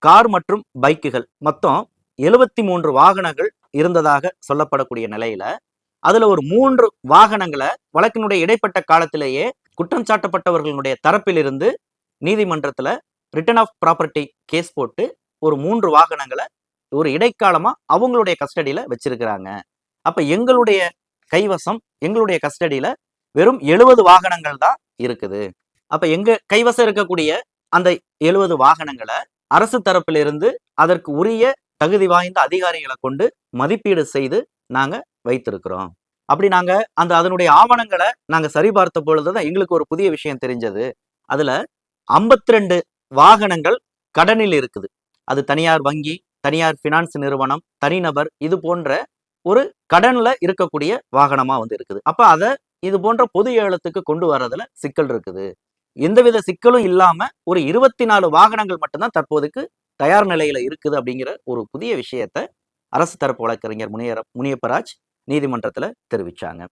Car மற்றும் பைக்குகள் மொத்தம் 73 வாகனங்கள் இருந்ததாக சொல்லப்படக்கூடிய நிலையில அதுல ஒரு 3 வாகனங்களை வழக்கினுடைய இடைப்பட்ட காலத்திலேயே குற்றம் சாட்டப்பட்டவர்களுடைய தரப்பிலிருந்து நீதிமன்றத்துல ரிட்டர்ன் ஆஃப் ப்ராப்பர்ட்டி கேஸ் போட்டு ஒரு 3 வாகனங்களை ஒரு இடைக்காலமா அவங்களுடைய கஸ்டடியில வச்சிருக்கிறாங்க. அப்ப எங்களுடைய கைவசம் எங்களுடைய கஸ்டடியில வெறும் 70 வாகனங்கள் தான் இருக்குது. அப்ப எங்க கைவசம் இருக்கக்கூடிய அந்த 70 வாகனங்களை அரசு தரப்பிலிருந்து அதற்கு உரிய தகுதி வாய்ந்த அதிகாரிகளை கொண்டு மதிப்பீடு செய்து நாங்க வைத்திருக்கிறோம். அப்படி நாங்க அதனுடைய ஆவணங்களை நாங்க சரிபார்த்த பொழுதுதான் எங்களுக்கு ஒரு புதிய விஷயம் தெரிஞ்சது. அதுல 52 வாகனங்கள் கடனில் இருக்குது. அது தனியார் வங்கி, தனியார் பினான்ஸ் நிறுவனம், தனிநபர், இது போன்ற ஒரு கடன்ல இருக்கக்கூடிய வாகனமா இருக்குது. அப்ப அதை இது போன்ற பொது ஏலத்துக்கு கொண்டு வர்றதுல சிக்கல் இருக்குது. எந்தவித சிக்கலும் இல்லாம ஒரு 24 வாகனங்கள் மட்டும்தான் தற்போதைக்கு தயார் நிலையில இருக்குது அப்படிங்கிற ஒரு புதிய விஷயத்த அரசு தரப்பு வழக்கறிஞர் முனியப்பராஜ் நீதிமன்றத்துல தெரிவிச்சாங்க.